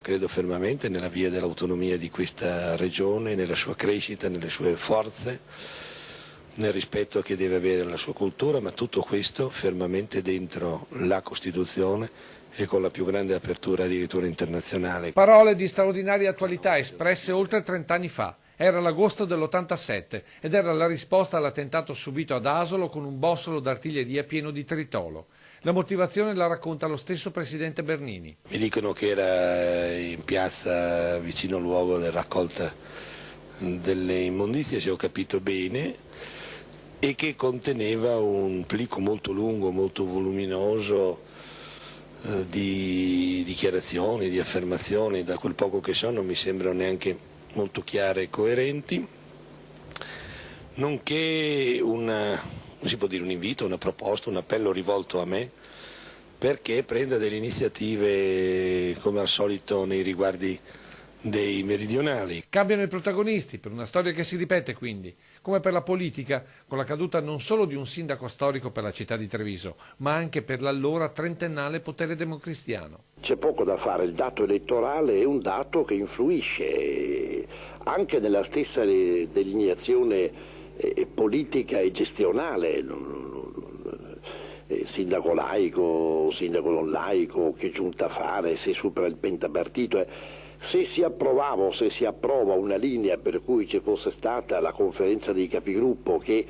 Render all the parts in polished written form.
credo fermamente nella via dell'autonomia di questa regione, nella sua crescita, nelle sue forze, nel rispetto che deve avere la sua cultura, ma tutto questo fermamente dentro la Costituzione e con la più grande apertura addirittura internazionale. Parole di straordinaria attualità espresse oltre 30 anni fa. Era l'agosto dell'87 ed era la risposta all'attentato subito ad Asolo con un bossolo d'artiglieria pieno di tritolo. La motivazione la racconta lo stesso presidente Bernini. Mi dicono che era in piazza vicino al luogo della raccolta delle immondizie, se ho capito bene, e che conteneva un plico molto lungo, molto voluminoso di dichiarazioni, di affermazioni, da quel poco che so non mi sembrano neanche molto chiare e coerenti, nonché si può dire un invito, una proposta, un appello rivolto a me perché prenda delle iniziative come al solito nei riguardi dei meridionali. Cambiano i protagonisti per una storia che si ripete quindi, come per la politica, con la caduta non solo di un sindaco storico per la città di Treviso, ma anche per l'allora trentennale potere democristiano. C'è poco da fare, il dato elettorale è un dato che influisce anche nella stessa delineazione politica e gestionale. Sindaco laico, sindaco non laico, che giunta a fare, se supera il pentapartito. Se si approvava o se si approva una linea per cui ci fosse stata la conferenza dei capigruppo che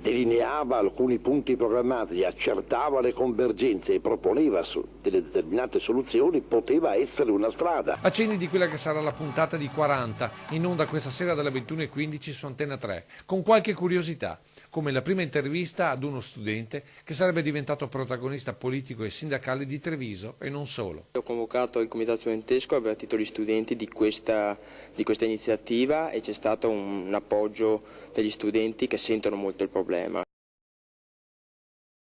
delineava alcuni punti programmatici, accertava le convergenze e proponeva delle determinate soluzioni, poteva essere una strada. Accenni di quella che sarà la puntata di 40, in onda questa sera dalle 21:15 su Antena 3, con qualche curiosità, come la prima intervista ad uno studente che sarebbe diventato protagonista politico e sindacale di Treviso e non solo. Ho convocato il comitato studentesco, ho avvertito gli studenti di questa iniziativa e c'è stato un appoggio degli studenti che sentono molto il problema.